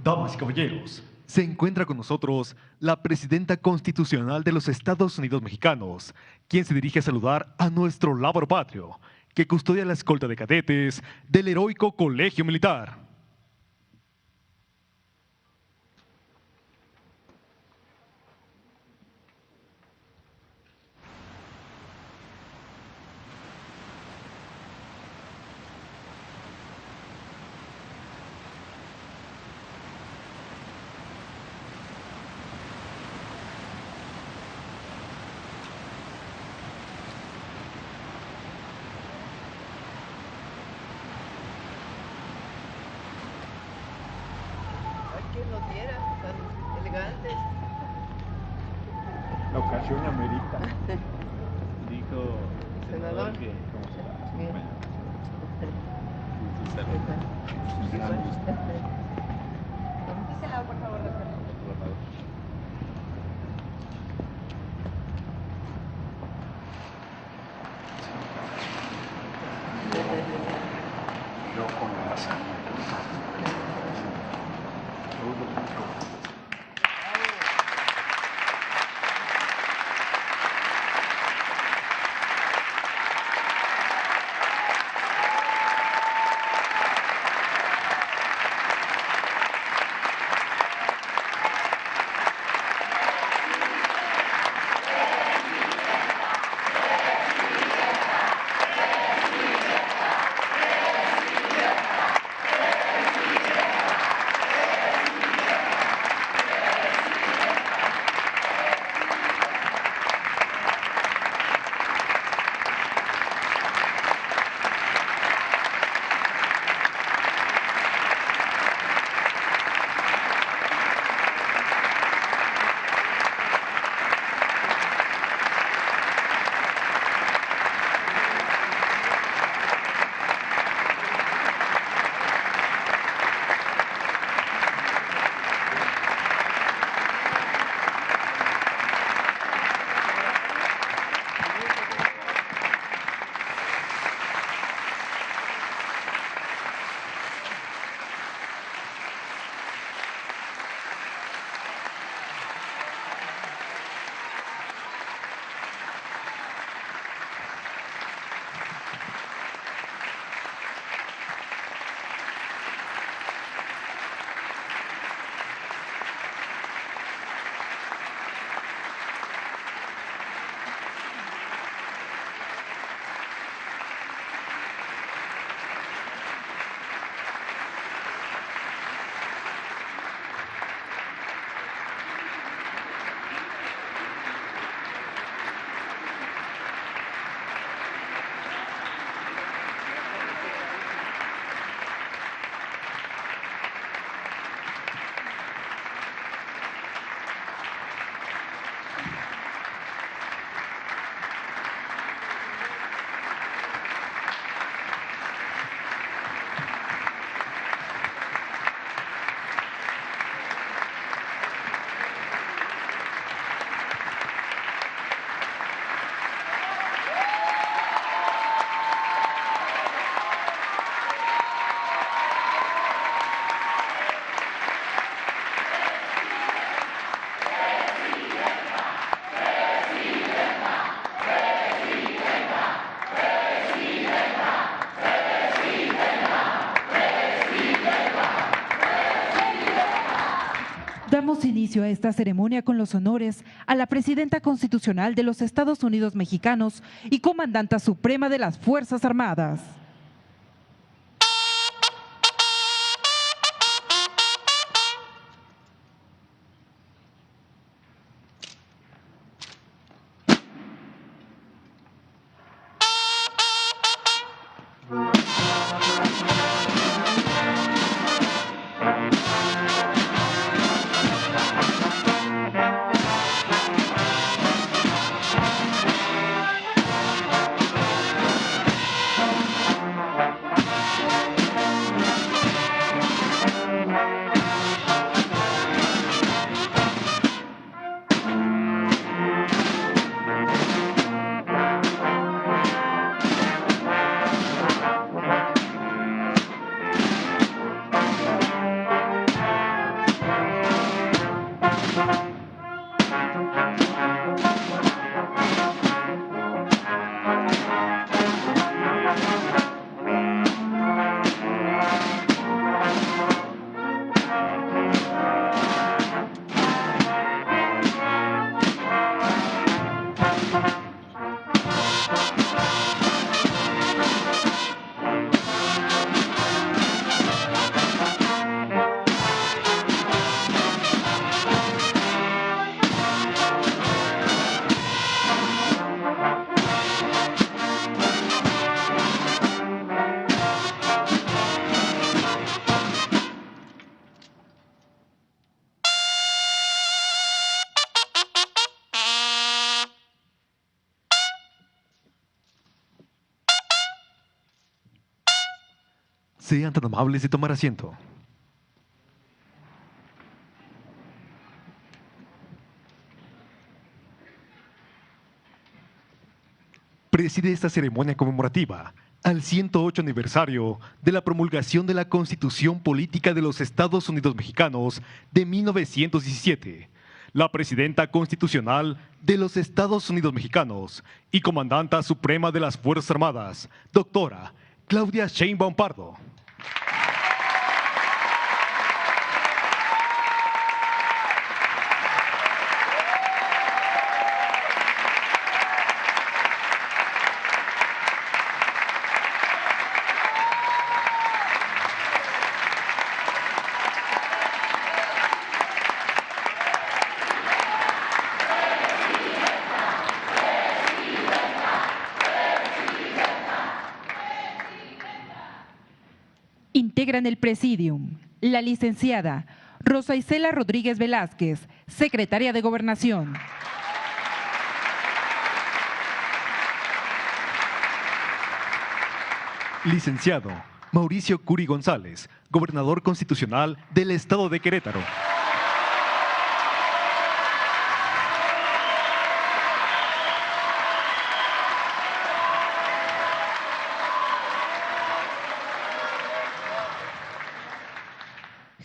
Damas y caballeros, Se encuentra con nosotros la presidenta constitucional de los Estados Unidos mexicanos, quien se dirige a saludar a nuestro lábaro patrio, que custodia la escolta de cadetes del heroico Colegio Militar. ¿Quién los viera? Tan elegantes. La ocasión amerita. Dijo el Senador. que como se Bien. Dísela, por favor, doctor. Yo con la hazaña. Damos inicio a esta ceremonia con los honores a la presidenta constitucional de los Estados Unidos mexicanos y comandanta suprema de las Fuerzas Armadas. Sean tan amables de tomar asiento. Preside esta ceremonia conmemorativa al 108 aniversario de la promulgación de la Constitución Política de los Estados Unidos Mexicanos de 1917, la Presidenta Constitucional de los Estados Unidos Mexicanos y Comandanta Suprema de las Fuerzas Armadas, doctora Claudia Sheinbaum Pardo. Integran el Presidium la licenciada Rosa Isela Rodríguez Velázquez, secretaria de Gobernación. Licenciado Mauricio Curi González, gobernador constitucional del Estado de Querétaro.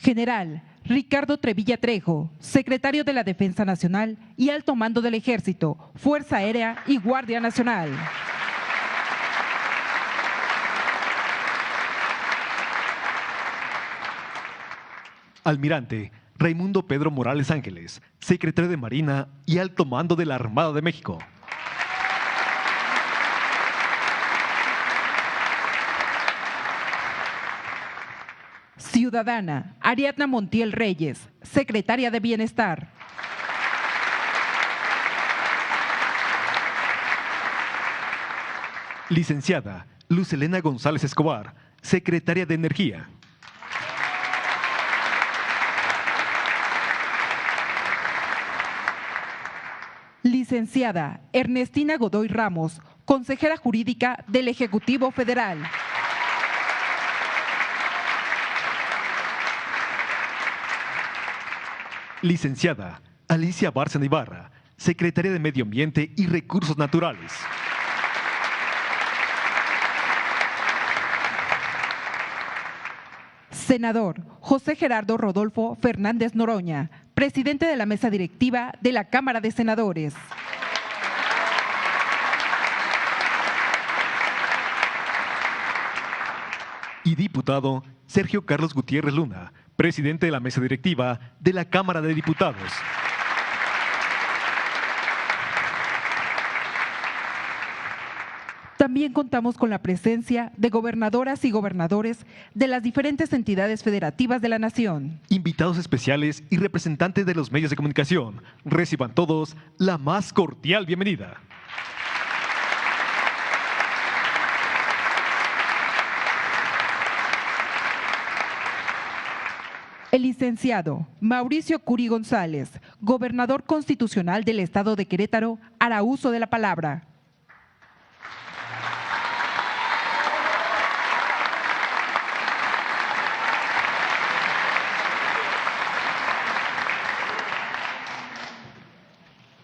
General Ricardo Trevilla Trejo, secretario de la Defensa Nacional y Alto Mando del Ejército, Fuerza Aérea y Guardia Nacional. Almirante Raimundo Pedro Morales Ángeles, secretario de Marina y Alto Mando de la Armada de México. Ciudadana Ariadna Montiel Reyes, secretaria de Bienestar. Licenciada Luz Elena González Escobar, secretaria de Energía. Licenciada Ernestina Godoy Ramos, consejera jurídica del Ejecutivo Federal. Licenciada Alicia Bárcena Ibarra, secretaria de Medio Ambiente y Recursos Naturales. Senador José Gerardo Rodolfo Fernández Noroña, presidente de la mesa directiva de la Cámara de Senadores. Y diputado Sergio Carlos Gutiérrez Luna, presidente de la mesa directiva de la Cámara de Diputados. También contamos con la presencia de gobernadoras y gobernadores de las diferentes entidades federativas de la nación. Invitados especiales y representantes de los medios de comunicación, reciban todos la más cordial bienvenida. El licenciado Mauricio Curi González, gobernador constitucional del Estado de Querétaro, hará uso de la palabra.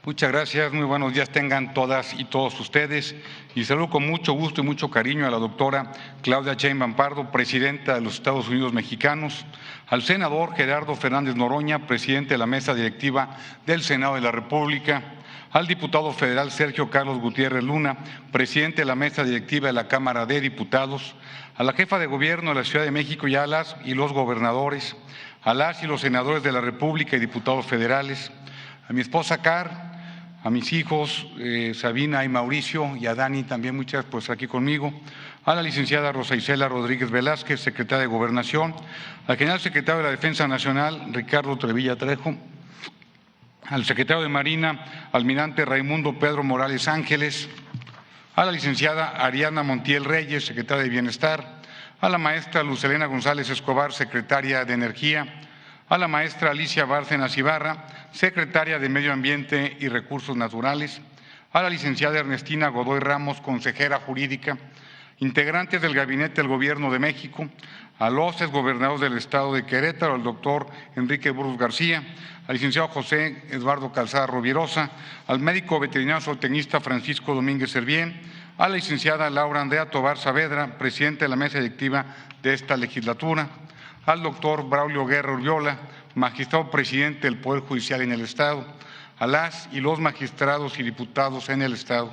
Muchas gracias, muy buenos días tengan todas y todos ustedes y saludo con mucho gusto y mucho cariño a la doctora Claudia Sheinbaum Pardo, presidenta de los Estados Unidos Mexicanos, al senador Gerardo Fernández Noroña, presidente de la mesa directiva del Senado de la República, al diputado federal Sergio Carlos Gutiérrez Luna, presidente de la mesa directiva de la Cámara de Diputados, a la jefa de gobierno de la Ciudad de México y a las y los gobernadores, a las y los senadores de la República y diputados federales, a mi esposa Car, a mis hijos Sabina y Mauricio y a Dani también, muchas pues aquí conmigo, a la licenciada Rosa Isela Rodríguez Velázquez, secretaria de Gobernación, al general secretario de la Defensa Nacional Ricardo Trevilla Trejo, al secretario de Marina Almirante Raimundo Pedro Morales Ángeles, a la licenciada Ariadna Montiel Reyes, secretaria de Bienestar, a la maestra Luz Elena González Escobar, secretaria de Energía, a la maestra Alicia Bárcenas Ibarra, secretaria de Medio Ambiente y Recursos Naturales, a la licenciada Ernestina Godoy Ramos, consejera jurídica, integrantes del Gabinete del Gobierno de México, a los exgobernadores del Estado de Querétaro, al doctor Enrique Burgos García, al licenciado José Eduardo Calzada Rovirosa, al médico veterinario zootecnista Francisco Domínguez Servién, a la licenciada Laura Andrea Tobar Saavedra, presidenta de la mesa directiva de esta legislatura, al doctor Braulio Guerra Urriola, magistrado presidente del Poder Judicial en el Estado, a las y los magistrados y diputados en el Estado,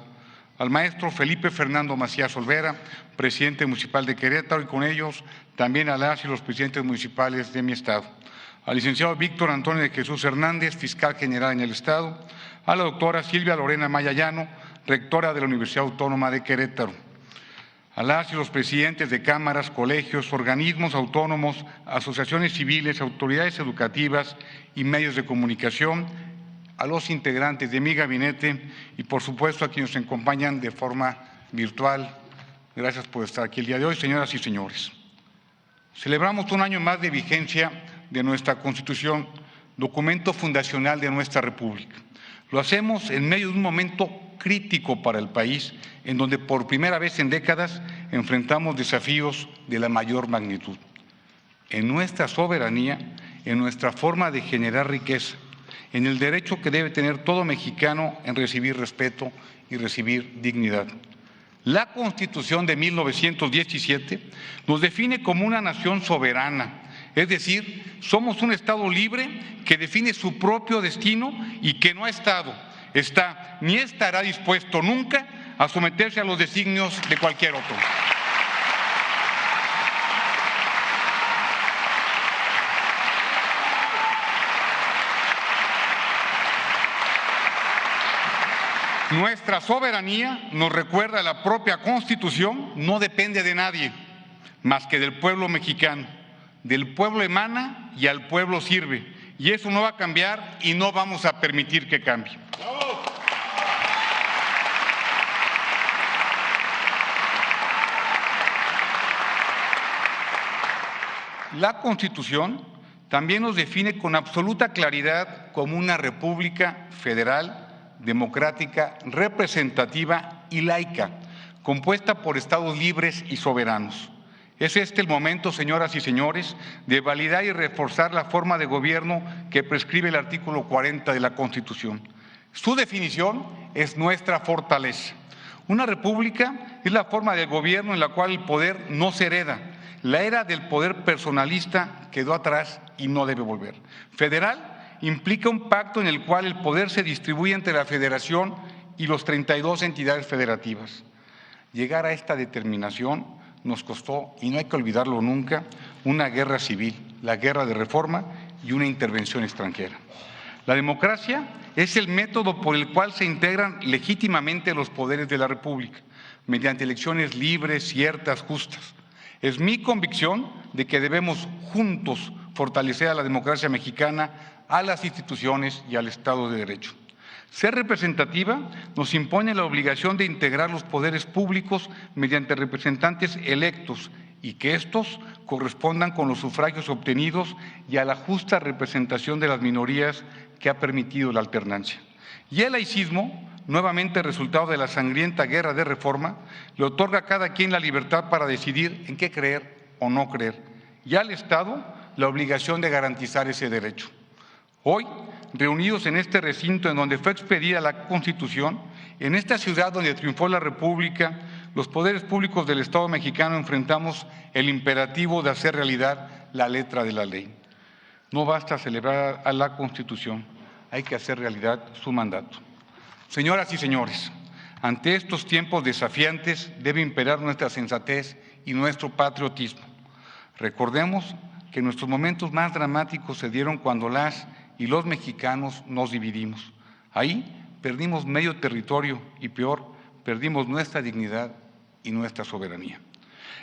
al maestro Felipe Fernando Macías Olvera, presidente municipal de Querétaro, y con ellos también a las y los presidentes municipales de mi Estado, al licenciado Víctor Antonio de Jesús Hernández, fiscal general en el Estado, a la doctora Silvia Lorena Mayayano, rectora de la Universidad Autónoma de Querétaro, a las y los presidentes de cámaras, colegios, organismos autónomos, asociaciones civiles, autoridades educativas y medios de comunicación, a los integrantes de mi gabinete y, por supuesto, a quienes nos acompañan de forma virtual. Gracias por estar aquí el día de hoy, señoras y señores. Celebramos un año más de vigencia de nuestra Constitución, documento fundacional de nuestra República. Lo hacemos en medio de un momento crítico para el país, en donde por primera vez en décadas enfrentamos desafíos de la mayor magnitud. En nuestra soberanía, en nuestra forma de generar riqueza, en el derecho que debe tener todo mexicano en recibir respeto y recibir dignidad. La Constitución de 1917 nos define como una nación soberana, es decir, somos un Estado libre que define su propio destino y que no ha estado, está ni estará dispuesto nunca a someterse a los designios de cualquier otro. Nuestra soberanía, nos recuerda la propia Constitución, no depende de nadie más que del pueblo mexicano. Del pueblo emana y al pueblo sirve. Y eso no va a cambiar y no vamos a permitir que cambie. La Constitución también nos define con absoluta claridad como una república federal, democrática, representativa y laica, compuesta por estados libres y soberanos. Es este el momento, señoras y señores, de validar y reforzar la forma de gobierno que prescribe el artículo 40 de la Constitución. Su definición es nuestra fortaleza. Una república es la forma de gobierno en la cual el poder no se hereda. La era del poder personalista quedó atrás y no debe volver. Federal implica un pacto en el cual el poder se distribuye entre la Federación y los 32 entidades federativas. Llegar a esta determinación nos costó, y no hay que olvidarlo nunca, una guerra civil, la guerra de reforma y una intervención extranjera. La democracia es el método por el cual se integran legítimamente los poderes de la República, mediante elecciones libres, ciertas, justas. Es mi convicción de que debemos juntos fortalecer a la democracia mexicana, a las instituciones y al Estado de Derecho. Ser representativa nos impone la obligación de integrar los poderes públicos mediante representantes electos y que estos correspondan con los sufragios obtenidos y a la justa representación de las minorías que ha permitido la alternancia. Y el laicismo, nuevamente resultado de la sangrienta guerra de reforma, le otorga a cada quien la libertad para decidir en qué creer o no creer, y al Estado la obligación de garantizar ese derecho. Hoy, reunidos en este recinto en donde fue expedida la Constitución, en esta ciudad donde triunfó la República, los poderes públicos del Estado mexicano enfrentamos el imperativo de hacer realidad la letra de la ley. No basta celebrar a la Constitución, hay que hacer realidad su mandato. Señoras y señores, ante estos tiempos desafiantes debe imperar nuestra sensatez y nuestro patriotismo. Recordemos que nuestros momentos más dramáticos se dieron cuando las y los mexicanos nos dividimos. Ahí perdimos medio territorio y peor, perdimos nuestra dignidad y nuestra soberanía.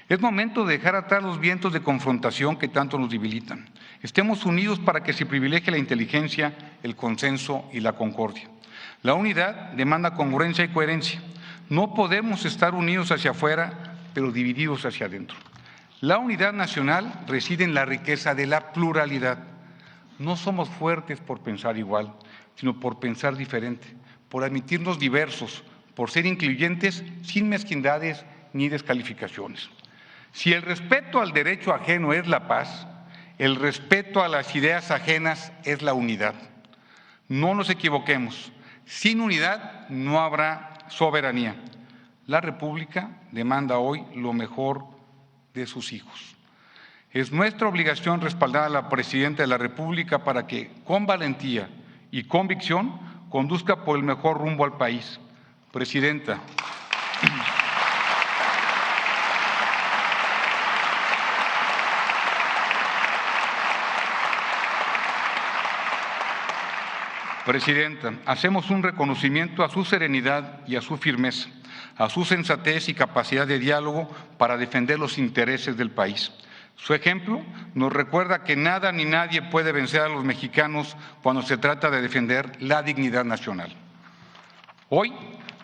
Es momento de dejar atrás los vientos de confrontación que tanto nos debilitan. Estemos unidos para que se privilegie la inteligencia, el consenso y la concordia. La unidad demanda congruencia y coherencia. No podemos estar unidos hacia afuera, pero divididos hacia adentro. La unidad nacional reside en la riqueza de la pluralidad. No somos fuertes por pensar igual, sino por pensar diferente, por admitirnos diversos, por ser incluyentes sin mezquindades ni descalificaciones. Si el respeto al derecho ajeno es la paz, el respeto a las ideas ajenas es la unidad. No nos equivoquemos, sin unidad no habrá soberanía. La República demanda hoy lo mejor de sus hijos. Es nuestra obligación respaldar a la Presidenta de la República para que, con valentía y convicción, conduzca por el mejor rumbo al país. Presidenta. Presidenta, hacemos un reconocimiento a su serenidad y a su firmeza, a su sensatez y capacidad de diálogo para defender los intereses del país. Su ejemplo nos recuerda que nada ni nadie puede vencer a los mexicanos cuando se trata de defender la dignidad nacional. Hoy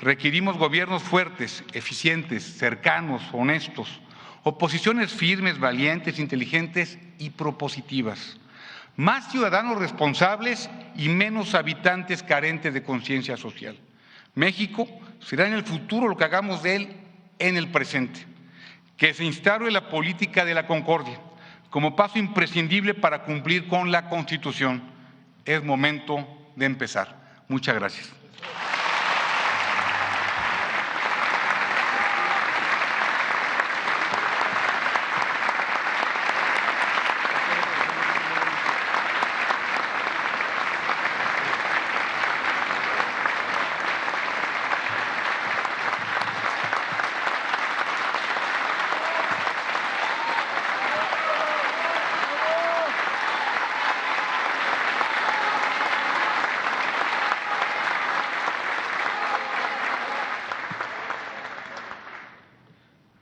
requerimos gobiernos fuertes, eficientes, cercanos, honestos, oposiciones firmes, valientes, inteligentes y propositivas. Más ciudadanos responsables y menos habitantes carentes de conciencia social. México será en el futuro lo que hagamos de él en el presente. Que se instaure la política de la concordia como paso imprescindible para cumplir con la Constitución. Es momento de empezar. Muchas gracias.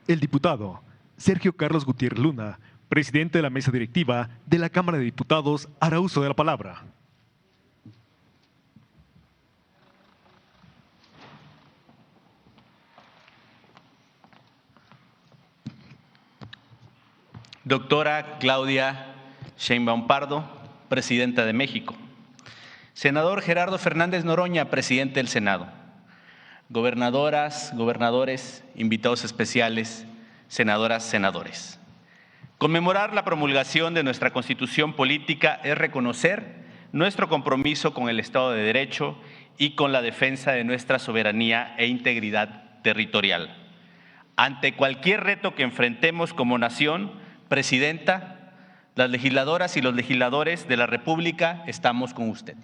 El diputado Sergio Carlos Gutiérrez Luna, presidente de la mesa directiva de la Cámara de Diputados, hará uso de la palabra. Doctora Claudia Sheinbaum Pardo, presidenta de México. Senador Gerardo Fernández Noroña, presidente del Senado. Gobernadoras, gobernadores, invitados especiales, senadoras, senadores. Conmemorar la promulgación de nuestra Constitución política es reconocer nuestro compromiso con el Estado de Derecho y con la defensa de nuestra soberanía e integridad territorial. Ante cualquier reto que enfrentemos como nación, Presidenta, las legisladoras y los legisladores de la República estamos con usted.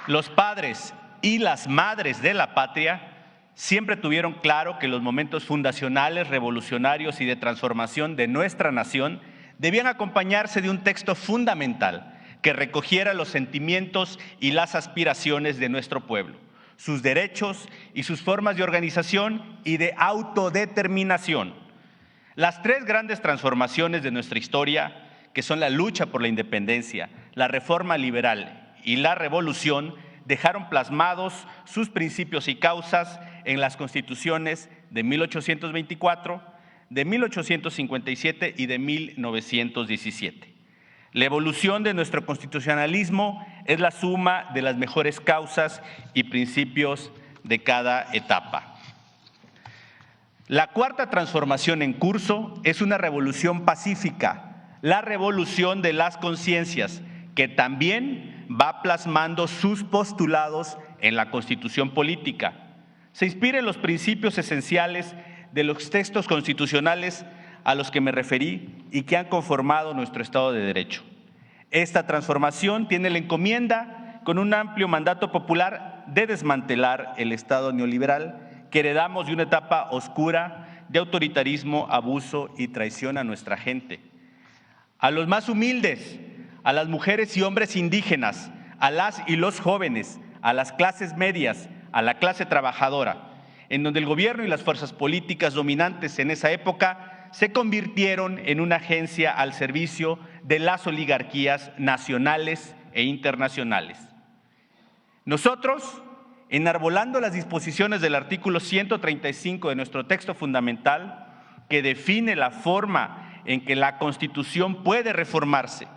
Los padres y las madres de la patria siempre tuvieron claro que los momentos fundacionales, revolucionarios y de transformación de nuestra nación debían acompañarse de un texto fundamental que recogiera los sentimientos y las aspiraciones de nuestro pueblo, sus derechos y sus formas de organización y de autodeterminación. Las tres grandes transformaciones de nuestra historia, que son la lucha por la independencia, la reforma liberal y la revolución, dejaron plasmados sus principios y causas en las constituciones de 1824, de 1857 y de 1917. La evolución de nuestro constitucionalismo es la suma de las mejores causas y principios de cada etapa. La cuarta transformación en curso es una revolución pacífica, la revolución de las conciencias, que también va plasmando sus postulados en la Constitución política. Se inspira en los principios esenciales de los textos constitucionales a los que me referí y que han conformado nuestro Estado de Derecho. Esta transformación tiene la encomienda, con un amplio mandato popular, de desmantelar el Estado neoliberal que heredamos de una etapa oscura de autoritarismo, abuso y traición a nuestra gente. A los más humildes, a las mujeres y hombres indígenas, a las y los jóvenes, a las clases medias, a la clase trabajadora, en donde el gobierno y las fuerzas políticas dominantes en esa época se convirtieron en una agencia al servicio de las oligarquías nacionales e internacionales. Nosotros, enarbolando las disposiciones del artículo 135 de nuestro texto fundamental, que define la forma en que la Constitución puede reformarse,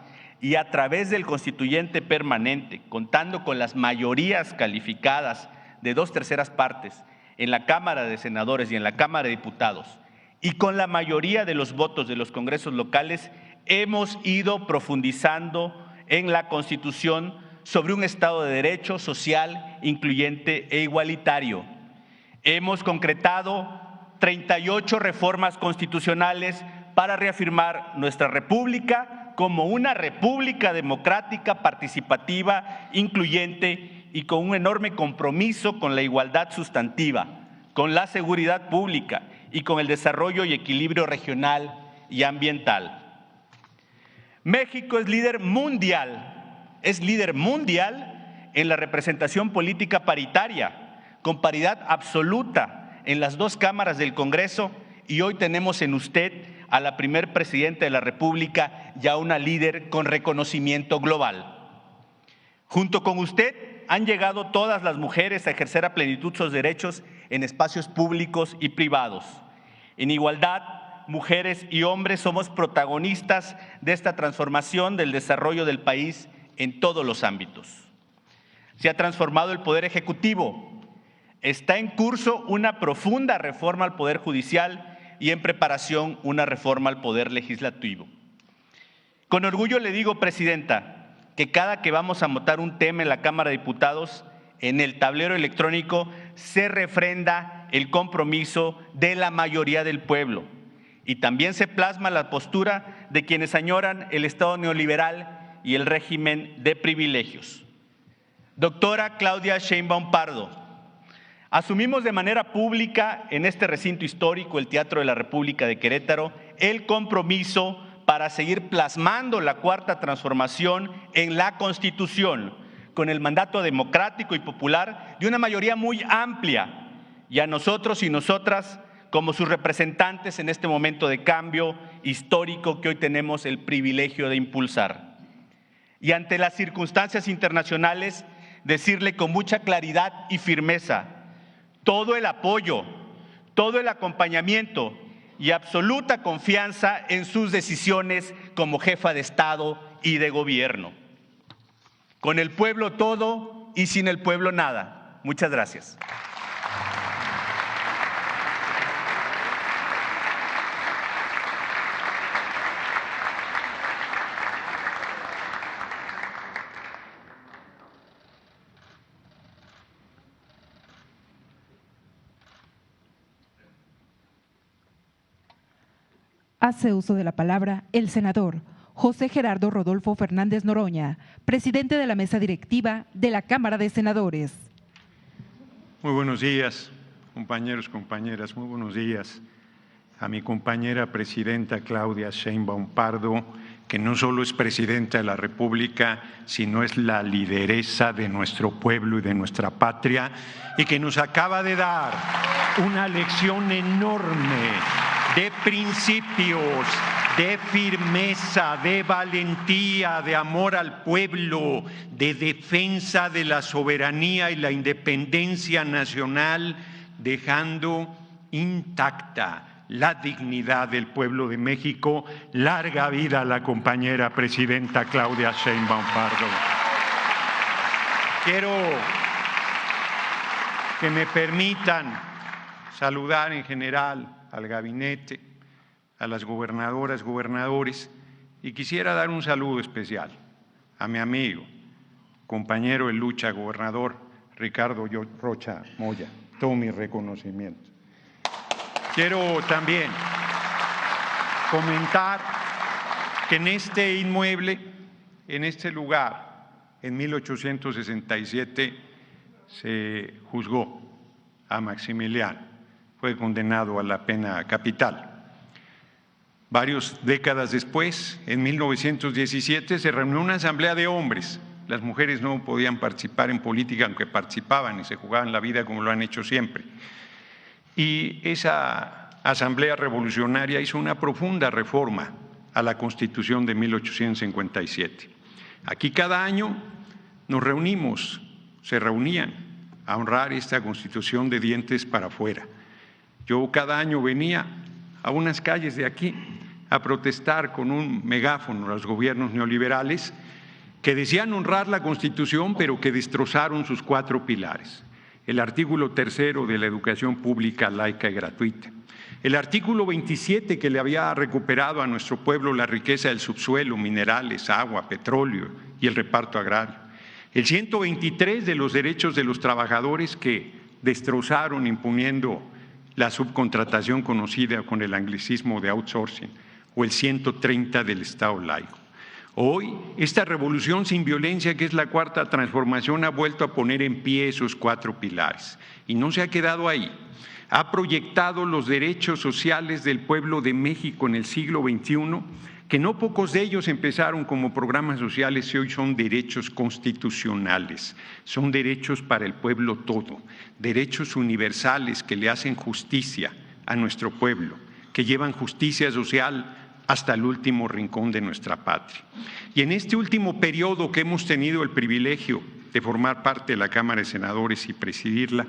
y a través del constituyente permanente, contando con las mayorías calificadas de 2/3 partes en la Cámara de Senadores y en la Cámara de Diputados, y con la mayoría de los votos de los congresos locales, hemos ido profundizando en la Constitución sobre un Estado de Derecho social, incluyente e igualitario. Hemos concretado 38 reformas constitucionales para reafirmar nuestra república como una república democrática, participativa, incluyente y con un enorme compromiso con la igualdad sustantiva, con la seguridad pública y con el desarrollo y equilibrio regional y ambiental. México es líder mundial en la representación política paritaria, con paridad absoluta en las 2 cámaras del Congreso, y hoy tenemos en usted a la primer presidenta de la República y a una líder con reconocimiento global. Junto con usted han llegado todas las mujeres a ejercer a plenitud sus derechos en espacios públicos y privados. En igualdad, mujeres y hombres somos protagonistas de esta transformación del desarrollo del país en todos los ámbitos. Se ha transformado el Poder Ejecutivo. Está en curso una profunda reforma al Poder Judicial y en preparación una reforma al Poder Legislativo. Con orgullo le digo, Presidenta, que cada que vamos a votar un tema en la Cámara de Diputados, en el tablero electrónico se refrenda el compromiso de la mayoría del pueblo y también se plasma la postura de quienes añoran el Estado neoliberal y el régimen de privilegios. Doctora Claudia Sheinbaum Pardo, asumimos de manera pública en este recinto histórico, el Teatro de la República de Querétaro, el compromiso para seguir plasmando la Cuarta Transformación en la Constitución, con el mandato democrático y popular de una mayoría muy amplia, y a nosotros y nosotras como sus representantes en este momento de cambio histórico que hoy tenemos el privilegio de impulsar. Y ante las circunstancias internacionales, decirle con mucha claridad y firmeza todo el apoyo, todo el acompañamiento y absoluta confianza en sus decisiones como jefa de Estado y de gobierno. Con el pueblo todo y sin el pueblo nada. Muchas gracias. Hace uso de la palabra el senador José Gerardo Rodolfo Fernández Noroña, presidente de la mesa directiva de la Cámara de Senadores. Muy buenos días, compañeros, compañeras, muy buenos días a mi compañera presidenta Claudia Sheinbaum Pardo, que no solo es presidenta de la República, sino es la lideresa de nuestro pueblo y de nuestra patria, y que nos acaba de dar una lección enorme de principios, de firmeza, de valentía, de amor al pueblo, de defensa de la soberanía y la independencia nacional, dejando intacta la dignidad del pueblo de México. Larga vida a la compañera presidenta Claudia Sheinbaum Pardo. Quiero que me permitan saludar en general al gabinete, a las gobernadoras, gobernadores, y quisiera dar un saludo especial a mi amigo, compañero de lucha, gobernador Ricardo Rocha Moya. Todo mi reconocimiento. Quiero también comentar que en este inmueble, en este lugar, en 1867 se juzgó a Maximiliano. Fue condenado a la pena capital. Varias décadas después, en 1917, se reunió una asamblea de hombres. Las mujeres no podían participar en política, aunque participaban y se jugaban la vida como lo han hecho siempre. Y esa asamblea revolucionaria hizo una profunda reforma a la Constitución de 1857. Aquí cada año nos reunimos, se reunían a honrar esta Constitución de dientes para afuera. Yo cada año venía a unas calles de aquí a protestar con un megáfono a los gobiernos neoliberales que decían honrar la Constitución, pero que destrozaron sus 4 pilares. El artículo 3 de la educación pública, laica y gratuita. El artículo 27 que le había recuperado a nuestro pueblo la riqueza del subsuelo, minerales, agua, petróleo y el reparto agrario. El 123 de los derechos de los trabajadores que destrozaron imponiendo la subcontratación conocida con el anglicismo de outsourcing, o el 130 del Estado laico. Hoy, esta revolución sin violencia, que es la 4ª transformación, ha vuelto a poner en pie esos 4 pilares. Y no se ha quedado ahí. Ha proyectado los derechos sociales del pueblo de México en el siglo XXI, que no pocos de ellos empezaron como programas sociales y hoy son derechos constitucionales. Son derechos para el pueblo todo, derechos universales que le hacen justicia a nuestro pueblo, que llevan justicia social hasta el último rincón de nuestra patria. Y en este último periodo que hemos tenido el privilegio de formar parte de la Cámara de Senadores y presidirla,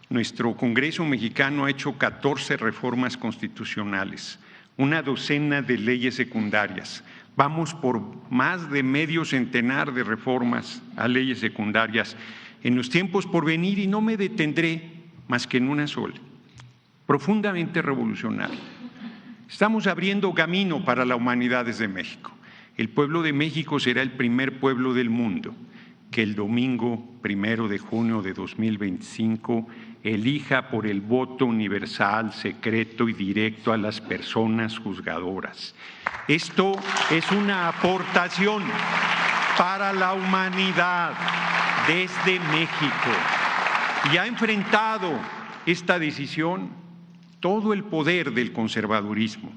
nuestro Congreso mexicano ha hecho 14 reformas constitucionales, una docena de leyes secundarias. Vamos por más de medio centenar de reformas a leyes secundarias en los tiempos por venir y no me detendré más que en una sola, profundamente revolucionaria. Estamos abriendo camino para la humanidad desde México. El pueblo de México será el primer pueblo del mundo que el domingo 1 de junio de 2025 elija por el voto universal, secreto y directo a las personas juzgadoras. Esto es una aportación para la humanidad desde México y ha enfrentado esta decisión todo el poder del conservadurismo,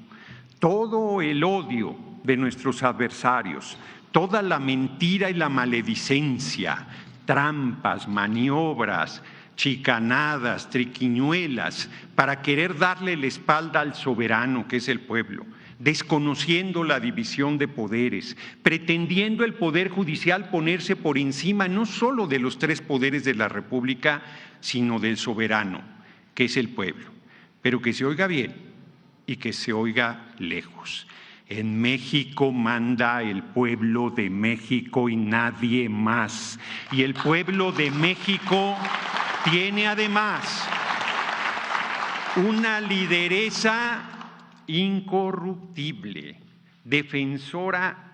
todo el odio de nuestros adversarios, toda la mentira y la maledicencia, trampas, maniobras, chicanadas, triquiñuelas, para querer darle la espalda al soberano que es el pueblo, desconociendo la división de poderes, pretendiendo el poder judicial ponerse por encima no solo de los 3 poderes de la República, sino del soberano, que es el pueblo. Pero que se oiga bien y que se oiga lejos. En México manda el pueblo de México y nadie más. Y el pueblo de México tiene además una lideresa incorruptible, defensora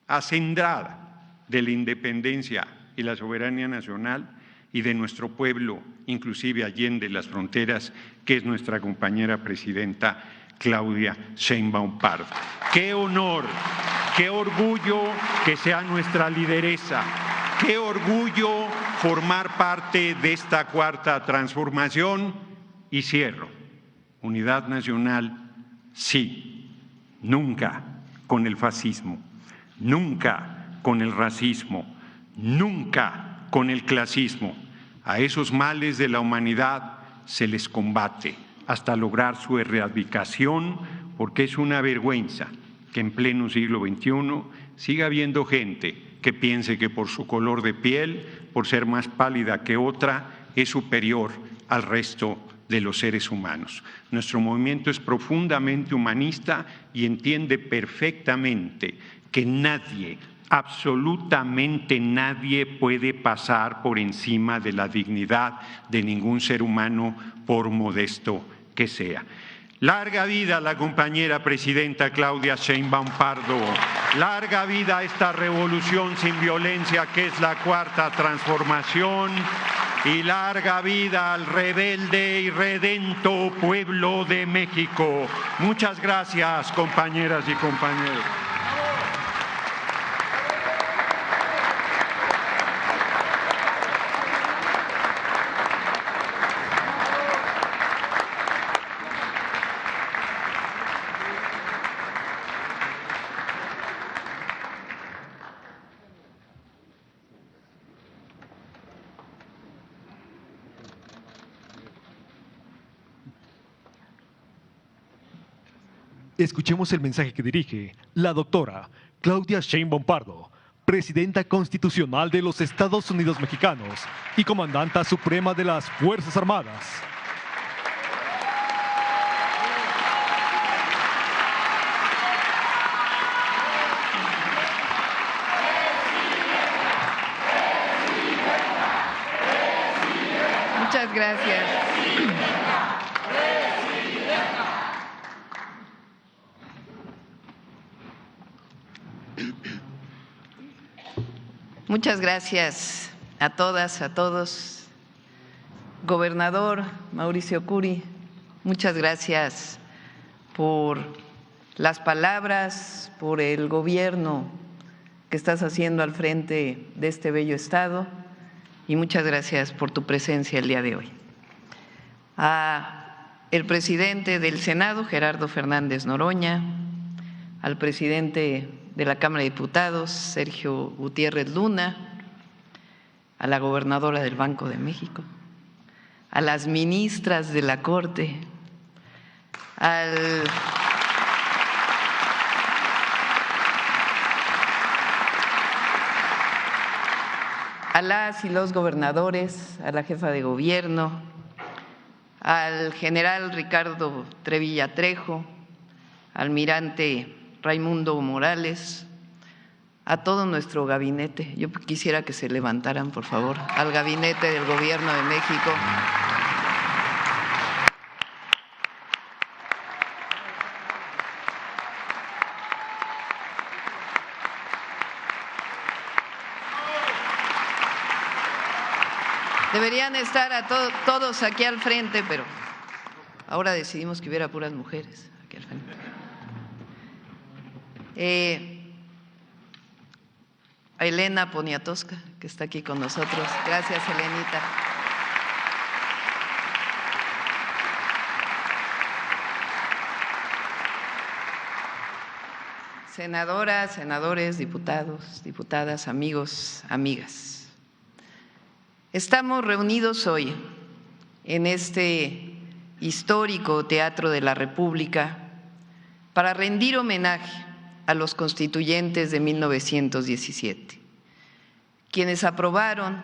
acendrada de la independencia y la soberanía nacional y de nuestro pueblo, inclusive allende las fronteras, que es nuestra compañera presidenta Claudia Sheinbaum Pardo. ¡Qué honor, qué orgullo que sea nuestra lideresa! ¡Qué orgullo formar parte de esta 4ª transformación! Y cierro. Unidad nacional, sí. Nunca con el fascismo, nunca con el racismo, nunca con el clasismo. A esos males de la humanidad se les combate hasta lograr su erradicación, porque es una vergüenza que en pleno siglo XXI siga habiendo gente que piense que por su color de piel, por ser más pálida que otra, es superior al resto de los seres humanos. Nuestro movimiento es profundamente humanista y entiende perfectamente que nadie, absolutamente nadie puede pasar por encima de la dignidad de ningún ser humano, por modesto que sea. Larga vida a la compañera presidenta Claudia Sheinbaum Pardo. Larga vida a esta revolución sin violencia que es la 4ª transformación. Y larga vida al rebelde y redento pueblo de México. Muchas gracias, compañeras y compañeros. Escuchemos el mensaje que dirige la doctora Claudia Sheinbaum Pardo, presidenta constitucional de los Estados Unidos Mexicanos y comandanta suprema de las Fuerzas Armadas. Muchas gracias. Muchas gracias a todas, a todos. Gobernador Mauricio Curi, muchas gracias por las palabras, por el gobierno que estás haciendo al frente de este bello estado y muchas gracias por tu presencia el día de hoy. Al presidente del Senado, Gerardo Fernández Noroña, al presidente de la Cámara de Diputados, Sergio Gutiérrez Luna, a la gobernadora del Banco de México, a las ministras de la Corte, a las y los gobernadores, a la jefa de gobierno, al general Ricardo Trevilla Trejo, almirante Raimundo Morales, a todo nuestro gabinete. Yo quisiera que se levantaran, por favor, al gabinete del Gobierno de México. Deberían estar a todos aquí al frente, pero ahora decidimos que hubiera puras mujeres aquí al frente. A Elena Poniatowska, que está aquí con nosotros. Gracias, Elenita. Senadoras, senadores, diputados, diputadas, amigos, amigas. Estamos reunidos hoy en este histórico Teatro de la República para rendir homenaje a los constituyentes de 1917, quienes aprobaron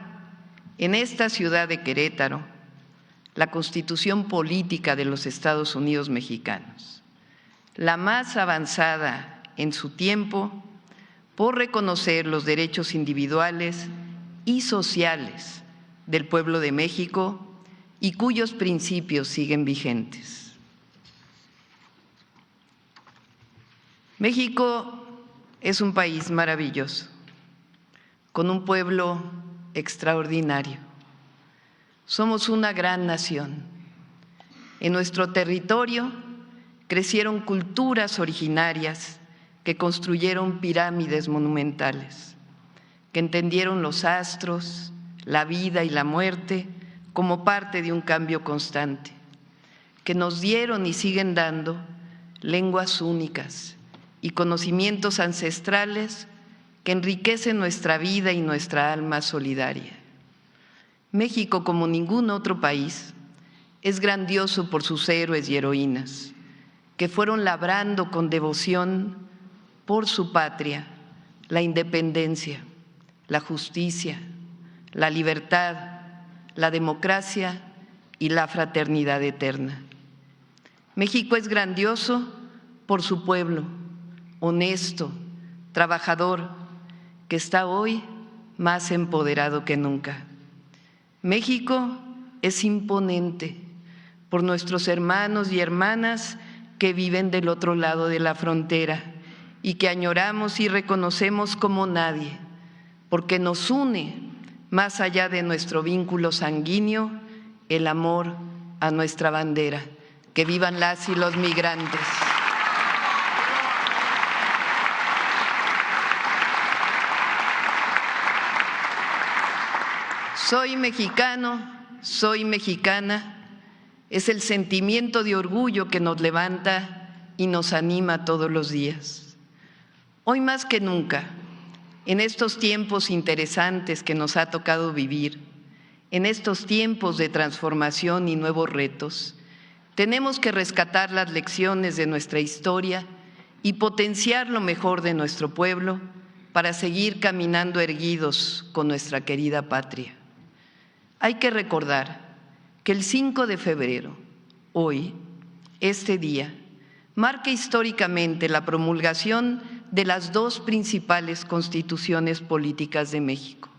en esta ciudad de Querétaro la Constitución Política de los Estados Unidos Mexicanos, la más avanzada en su tiempo por reconocer los derechos individuales y sociales del pueblo de México y cuyos principios siguen vigentes. México es un país maravilloso, con un pueblo extraordinario. Somos una gran nación. En nuestro territorio crecieron culturas originarias que construyeron pirámides monumentales, que entendieron los astros, la vida y la muerte como parte de un cambio constante, que nos dieron y siguen dando lenguas únicas y conocimientos ancestrales que enriquecen nuestra vida y nuestra alma solidaria. México, como ningún otro país, es grandioso por sus héroes y heroínas, que fueron labrando con devoción por su patria la independencia, la justicia, la libertad, la democracia y la fraternidad eterna. México es grandioso por su pueblo, honesto, trabajador, que está hoy más empoderado que nunca. México es imponente por nuestros hermanos y hermanas que viven del otro lado de la frontera y que añoramos y reconocemos como nadie, porque nos une, más allá de nuestro vínculo sanguíneo, el amor a nuestra bandera. Que vivan las y los migrantes. Soy mexicano, soy mexicana, es el sentimiento de orgullo que nos levanta y nos anima todos los días. Hoy más que nunca, en estos tiempos interesantes que nos ha tocado vivir, en estos tiempos de transformación y nuevos retos, tenemos que rescatar las lecciones de nuestra historia y potenciar lo mejor de nuestro pueblo para seguir caminando erguidos con nuestra querida patria. Hay que recordar que el 5 de febrero, hoy, este día, marca históricamente la promulgación de las dos principales constituciones políticas de México,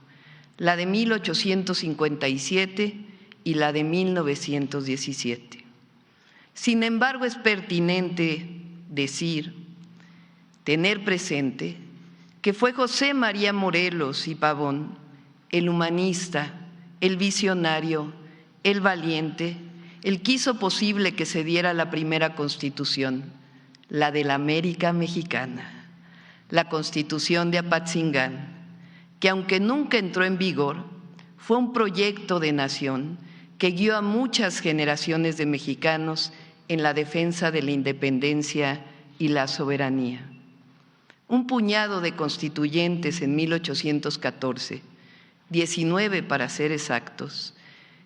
la de 1857 y la de 1917. Sin embargo, es pertinente tener presente que fue José María Morelos y Pavón, el humanista, el visionario, el valiente, el que hizo posible que se diera la primera Constitución, la de la América Mexicana, la Constitución de Apatzingán, que aunque nunca entró en vigor, fue un proyecto de nación que guió a muchas generaciones de mexicanos en la defensa de la independencia y la soberanía. Un puñado de constituyentes en 1814, 19 para ser exactos,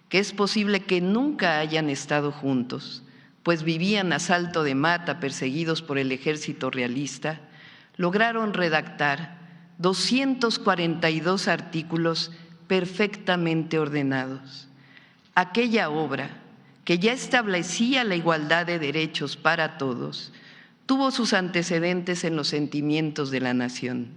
que es posible que nunca hayan estado juntos, pues vivían a salto de mata perseguidos por el ejército realista, lograron redactar 242 artículos perfectamente ordenados. Aquella obra, que ya establecía la igualdad de derechos para todos, tuvo sus antecedentes en los sentimientos de la nación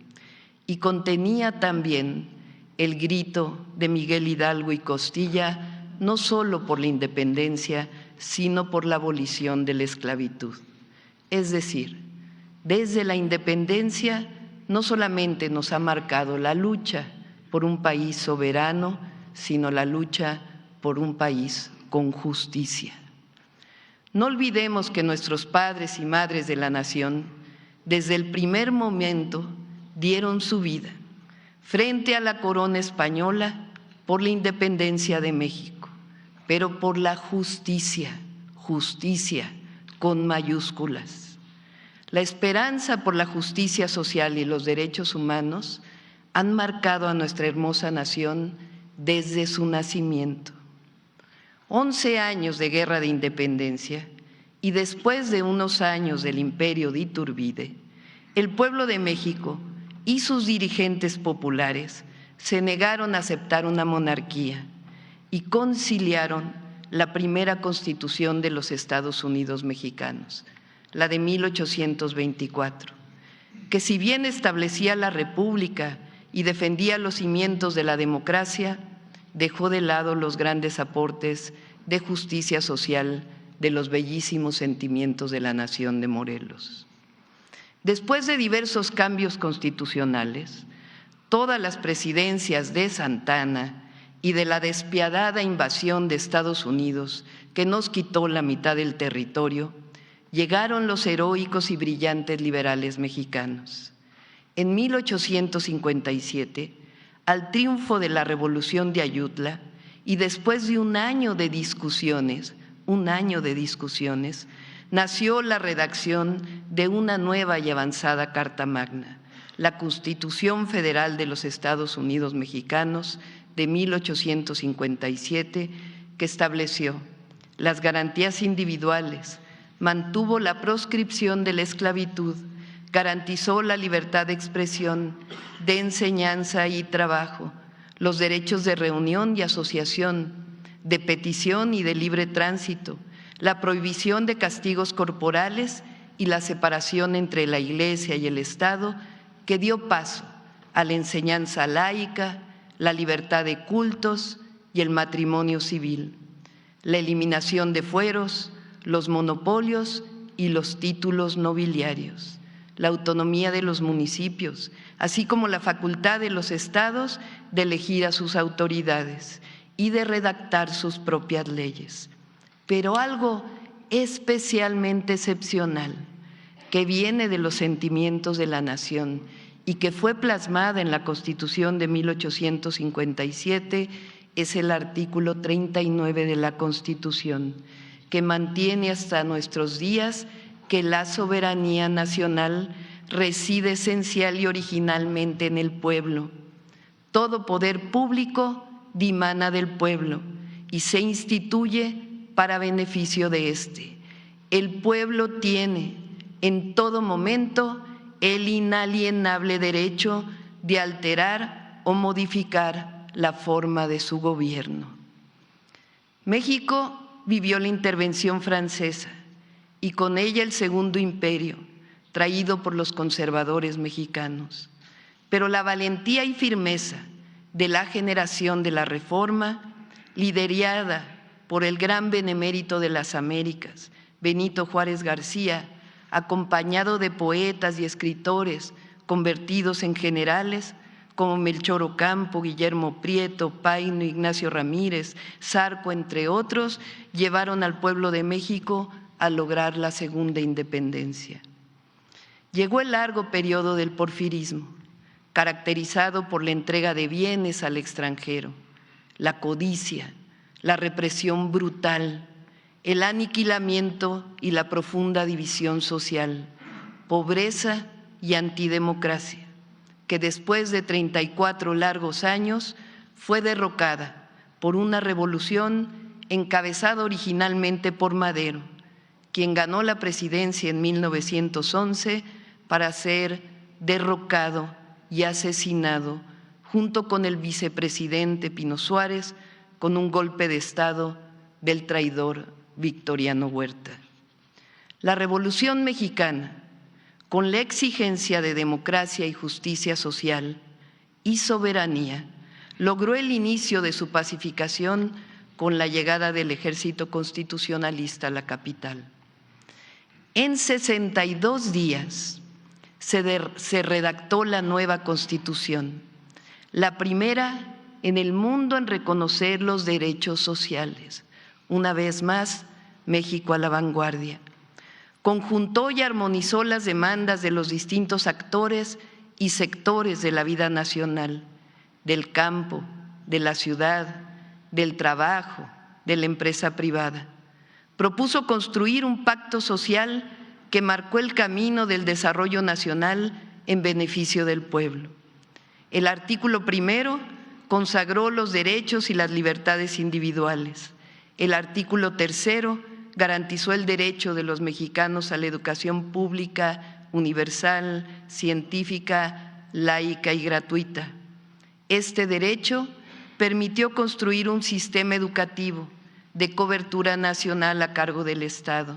y contenía también el grito de Miguel Hidalgo y Costilla, no solo por la independencia, sino por la abolición de la esclavitud. Es decir, desde la independencia no solamente nos ha marcado la lucha por un país soberano, sino la lucha por un país con justicia. No olvidemos que nuestros padres y madres de la nación, desde el primer momento, dieron su vida frente a la corona española por la independencia de México, pero por la justicia, justicia con mayúsculas. La esperanza por la justicia social y los derechos humanos han marcado a nuestra hermosa nación desde su nacimiento. 11 años de guerra de independencia y después de unos años del imperio de Iturbide, el pueblo de México y sus dirigentes populares se negaron a aceptar una monarquía y conciliaron la primera Constitución de los Estados Unidos mexicanos, la de 1824, que si bien establecía la república y defendía los cimientos de la democracia, dejó de lado los grandes aportes de justicia social de los bellísimos sentimientos de la nación de Morelos. Después de diversos cambios constitucionales, todas las presidencias de Santa Anna y de la despiadada invasión de Estados Unidos, que nos quitó la mitad del territorio, llegaron los heroicos y brillantes liberales mexicanos. En 1857, al triunfo de la Revolución de Ayutla y después de un año de discusiones, nació la redacción de una nueva y avanzada Carta Magna, la Constitución Federal de los Estados Unidos Mexicanos de 1857, que estableció las garantías individuales, mantuvo la proscripción de la esclavitud, garantizó la libertad de expresión, de enseñanza y trabajo, los derechos de reunión y asociación, de petición y de libre tránsito, la prohibición de castigos corporales y la separación entre la Iglesia y el Estado, que dio paso a la enseñanza laica, la libertad de cultos y el matrimonio civil, la eliminación de fueros, los monopolios y los títulos nobiliarios, la autonomía de los municipios, así como la facultad de los estados de elegir a sus autoridades y de redactar sus propias leyes. Pero algo especialmente excepcional, que viene de los sentimientos de la nación y que fue plasmada en la Constitución de 1857, es el artículo 39 de la Constitución, que mantiene hasta nuestros días que la soberanía nacional reside esencial y originalmente en el pueblo. Todo poder público dimana del pueblo y se instituye para beneficio de éste. El pueblo tiene en todo momento el inalienable derecho de alterar o modificar la forma de su gobierno. México vivió la intervención francesa y con ella el Segundo Imperio, traído por los conservadores mexicanos. Pero la valentía y firmeza de la generación de la Reforma, liderada por el gran benemérito de las Américas, Benito Juárez García, acompañado de poetas y escritores convertidos en generales como Melchor Ocampo, Guillermo Prieto, Paino, Ignacio Ramírez, Zarco, entre otros, llevaron al pueblo de México a lograr la segunda independencia. Llegó el largo periodo del porfirismo, caracterizado por la entrega de bienes al extranjero, la codicia, la represión brutal, el aniquilamiento y la profunda división social, pobreza y antidemocracia, que después de 34 largos años fue derrocada por una revolución encabezada originalmente por Madero, quien ganó la presidencia en 1911 para ser derrocado y asesinado junto con el vicepresidente Pino Suárez con un golpe de Estado del traidor Victoriano Huerta. La Revolución Mexicana, con la exigencia de democracia y justicia social y soberanía, logró el inicio de su pacificación con la llegada del ejército constitucionalista a la capital. En 62 días se redactó la nueva Constitución, la primera en el mundo en reconocer los derechos sociales. Una vez más, México a la vanguardia. Conjuntó y armonizó las demandas de los distintos actores y sectores de la vida nacional, del campo, de la ciudad, del trabajo, de la empresa privada. Propuso construir un pacto social que marcó el camino del desarrollo nacional en beneficio del pueblo. El artículo primero consagró los derechos y las libertades individuales. El artículo tercero garantizó el derecho de los mexicanos a la educación pública, universal, científica, laica y gratuita. Este derecho permitió construir un sistema educativo de cobertura nacional a cargo del Estado.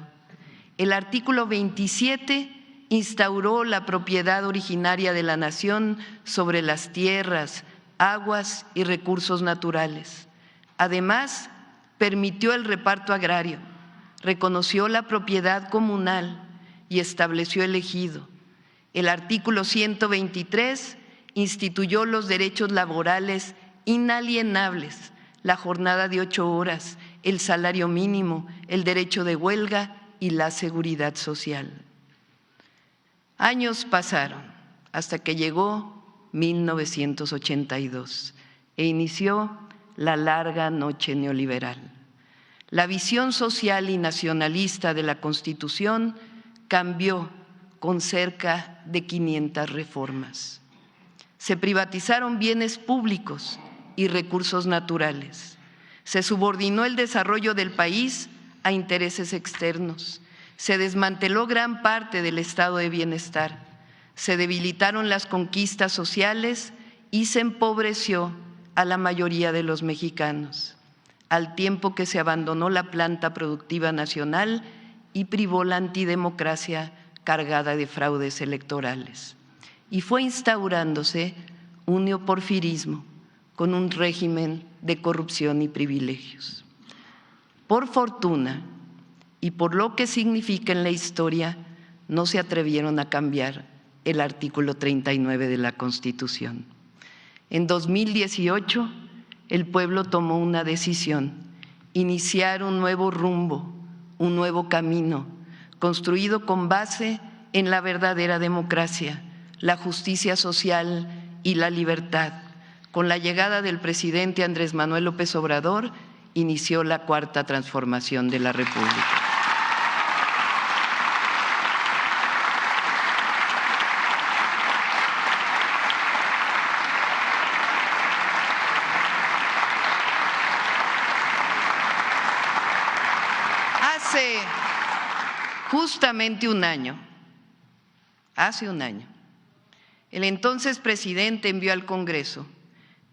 El artículo 27 instauró la propiedad originaria de la nación sobre las tierras, aguas y recursos naturales. Además, permitió el reparto agrario, reconoció la propiedad comunal y estableció el ejido. El artículo 123 instituyó los derechos laborales inalienables, la jornada de 8 horas, el salario mínimo, el derecho de huelga y la seguridad social. Años pasaron hasta que llegó 1982 e inició la larga noche neoliberal. La visión social y nacionalista de la Constitución cambió con cerca de 500 reformas. Se privatizaron bienes públicos y recursos naturales. Se subordinó el desarrollo del país a intereses externos. Se desmanteló gran parte del estado de bienestar. Se debilitaron las conquistas sociales y se empobreció a la mayoría de los mexicanos, al tiempo que se abandonó la planta productiva nacional y privó la antidemocracia cargada de fraudes electorales. Y fue instaurándose un neoporfirismo con un régimen de corrupción y privilegios. Por fortuna y por lo que significa en la historia, no se atrevieron a cambiar el artículo 39 de la Constitución. En 2018, el pueblo tomó una decisión: iniciar un nuevo rumbo, un nuevo camino, construido con base en la verdadera democracia, la justicia social y la libertad. Con la llegada del presidente Andrés Manuel López Obrador, inició la cuarta transformación de la República. Hace justamente un año, el entonces presidente envió al Congreso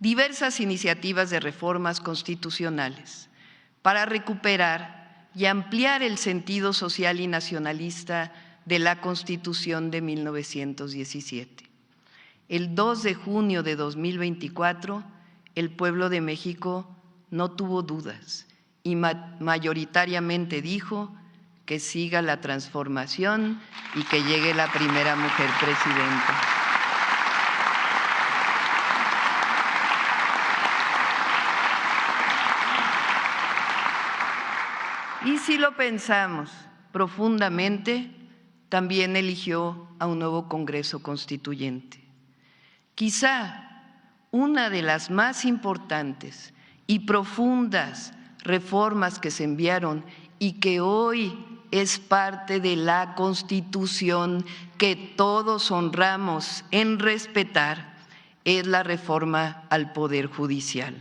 diversas iniciativas de reformas constitucionales para recuperar y ampliar el sentido social y nacionalista de la Constitución de 1917. El 2 de junio de 2024, el pueblo de México no tuvo dudas y mayoritariamente dijo que siga la transformación y que llegue la primera mujer presidenta. Y si lo pensamos profundamente, también eligió a un nuevo Congreso Constituyente. Quizá una de las más importantes y profundas reformas que se enviaron y que hoy es parte de la Constitución que todos honramos en respetar, es la reforma al Poder Judicial.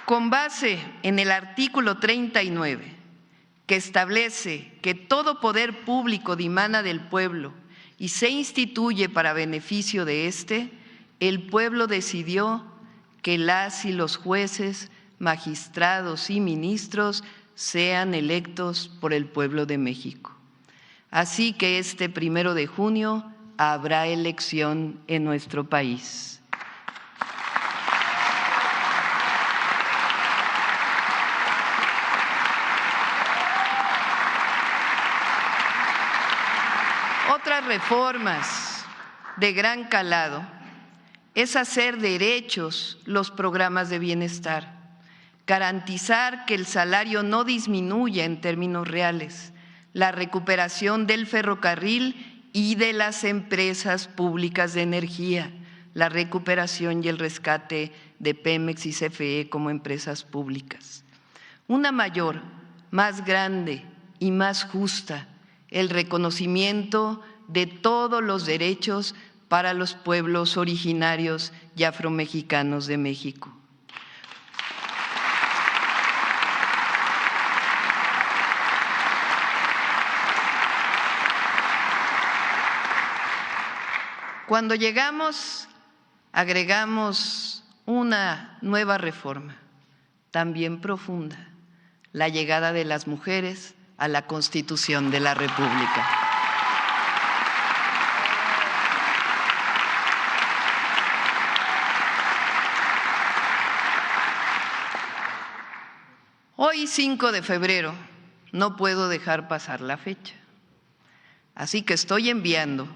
Con base en el artículo 39, que establece que todo poder público dimana del pueblo y se instituye para beneficio de éste, el pueblo decidió que las y los jueces, magistrados y ministros sean electos por el pueblo de México. Así que este 1 de junio habrá elección en nuestro país. Otras reformas de gran calado es hacer derechos los programas de bienestar, garantizar que el salario no disminuya en términos reales, la recuperación del ferrocarril y de las empresas públicas de energía, la recuperación y el rescate de Pemex y CFE como empresas públicas. Una mayor, más grande y más justa, el reconocimiento de todos los derechos para los pueblos originarios y afromexicanos de México. Cuando llegamos, agregamos una nueva reforma, también profunda, la llegada de las mujeres a la Constitución de la República. Hoy, 5 de febrero, no puedo dejar pasar la fecha. Así que estoy enviando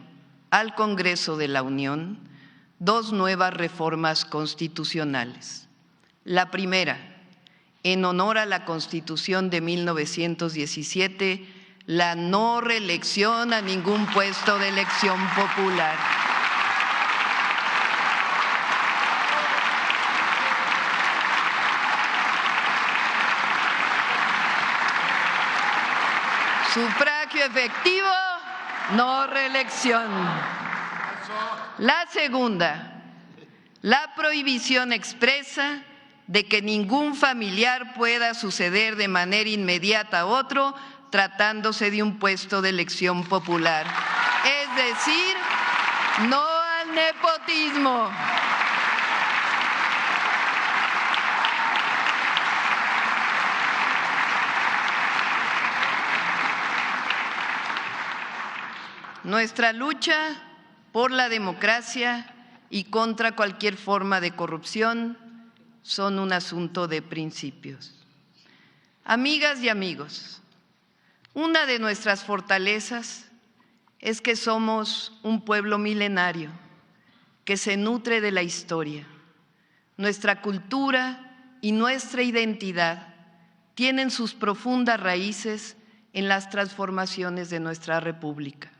al Congreso de la Unión 2 nuevas reformas constitucionales. La primera, en honor a la Constitución de 1917, la no reelección a ningún puesto de elección popular. Sufragio efectivo, no reelección. La segunda, la prohibición expresa de que ningún familiar pueda suceder de manera inmediata a otro tratándose de un puesto de elección popular. Es decir, no al nepotismo. Nuestra lucha por la democracia y contra cualquier forma de corrupción son un asunto de principios. Amigas y amigos, una de nuestras fortalezas es que somos un pueblo milenario que se nutre de la historia. Nuestra cultura y nuestra identidad tienen sus profundas raíces en las transformaciones de nuestra República.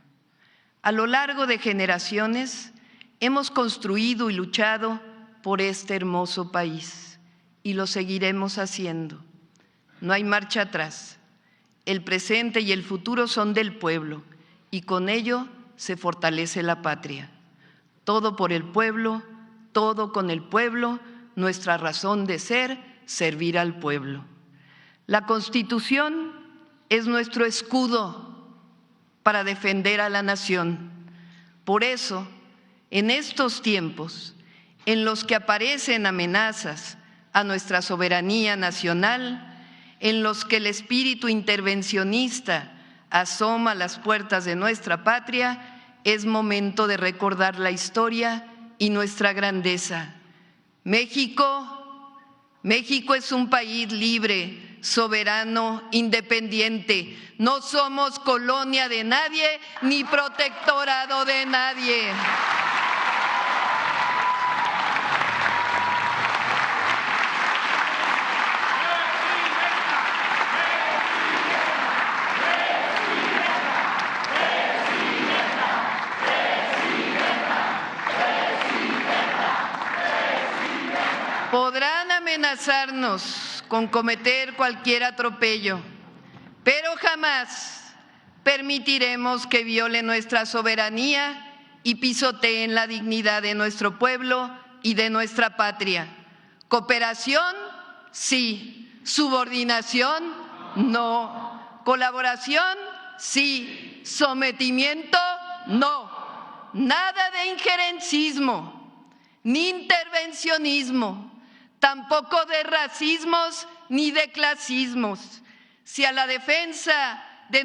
A lo largo de generaciones hemos construido y luchado por este hermoso país y lo seguiremos haciendo. No hay marcha atrás. El presente y el futuro son del pueblo y con ello se fortalece la patria. Todo por el pueblo, todo con el pueblo, nuestra razón de ser, servir al pueblo. La Constitución es nuestro escudo para defender a la nación. Por eso, en estos tiempos en los que aparecen amenazas a nuestra soberanía nacional, en los que el espíritu intervencionista asoma a las puertas de nuestra patria, es momento de recordar la historia y nuestra grandeza. México es un país libre, soberano, independiente. No somos colonia de nadie ni protectorado de nadie. Podrán amenazarnos con cometer cualquier atropello, pero jamás permitiremos que violen nuestra soberanía y pisoteen la dignidad de nuestro pueblo y de nuestra patria. Cooperación, sí. Subordinación, no. Colaboración, sí. Sometimiento, no. Nada de injerencismo, ni intervencionismo, tampoco de racismos ni de clasismos. Sí a la defensa de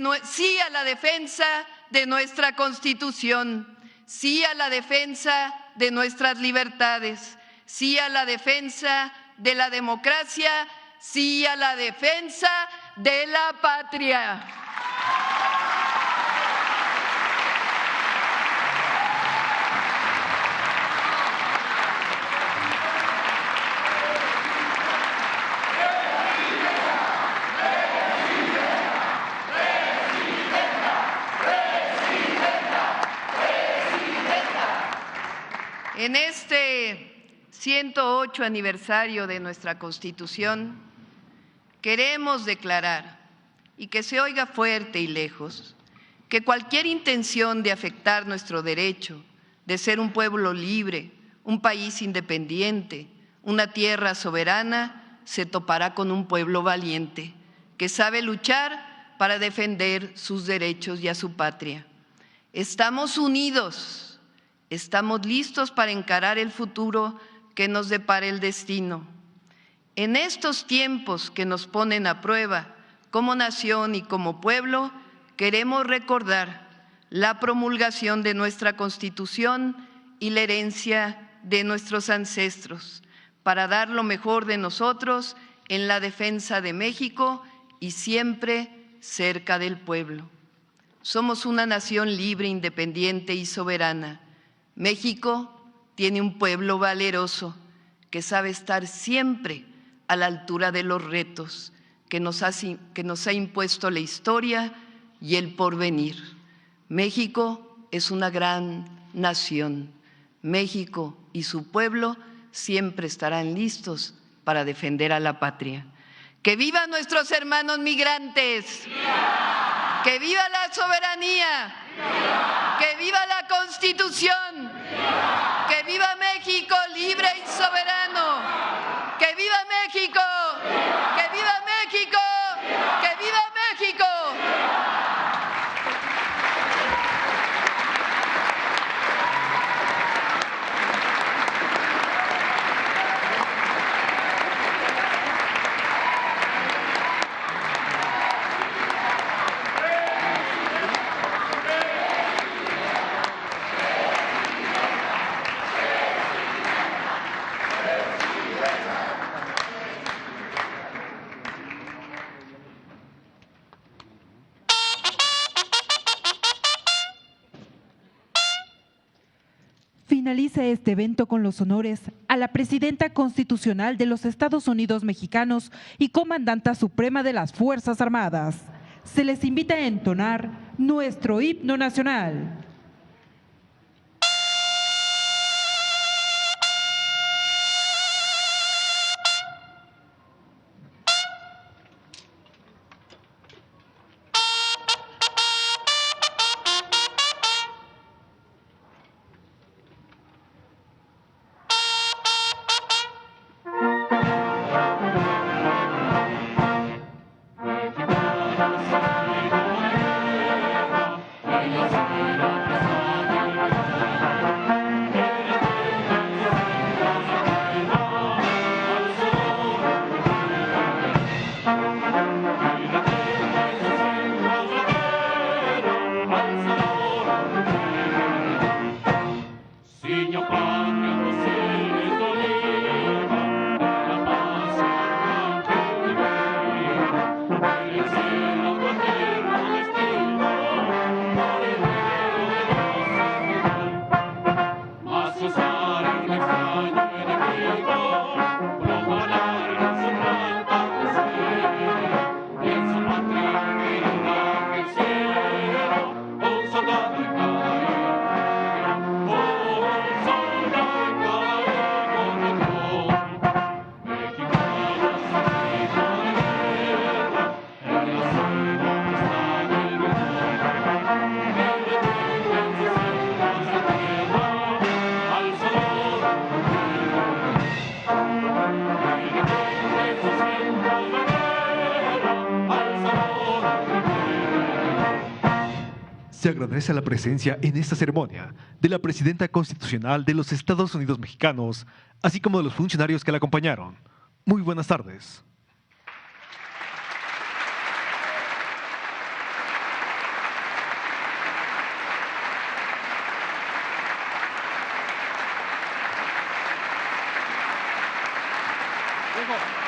nuestra Constitución, sí a la defensa de nuestras libertades, sí a la defensa de la democracia, sí a la defensa de la patria. En este 108 aniversario de nuestra Constitución, queremos declarar, y que se oiga fuerte y lejos, que cualquier intención de afectar nuestro derecho de ser un pueblo libre, un país independiente, una tierra soberana, se topará con un pueblo valiente, que sabe luchar para defender sus derechos y a su patria. Estamos unidos. Estamos listos para encarar el futuro que nos depara el destino. En estos tiempos que nos ponen a prueba como nación y como pueblo, queremos recordar la promulgación de nuestra Constitución y la herencia de nuestros ancestros para dar lo mejor de nosotros en la defensa de México y siempre cerca del pueblo. Somos una nación libre, independiente y soberana. México tiene un pueblo valeroso que sabe estar siempre a la altura de los retos que nos ha impuesto la historia y el porvenir. México es una gran nación. México y su pueblo siempre estarán listos para defender a la patria. ¡Que vivan nuestros hermanos migrantes! ¡Viva! ¡Que viva la soberanía! ¡Viva! ¡Que viva la Constitución! ¡Viva! ¡Que viva México libre y soberano! ¡Que viva México! ¡Viva! ¡Que viva México! ¡Viva! ¡Que viva México! Finaliza este evento con los honores a la Presidenta Constitucional de los Estados Unidos Mexicanos y Comandanta Suprema de las Fuerzas Armadas. Se les invita a entonar nuestro himno nacional. Ellos Se agradece la presencia en esta ceremonia de la Presidenta Constitucional de los Estados Unidos Mexicanos, así como de los funcionarios que la acompañaron. Muy buenas tardes. Luego.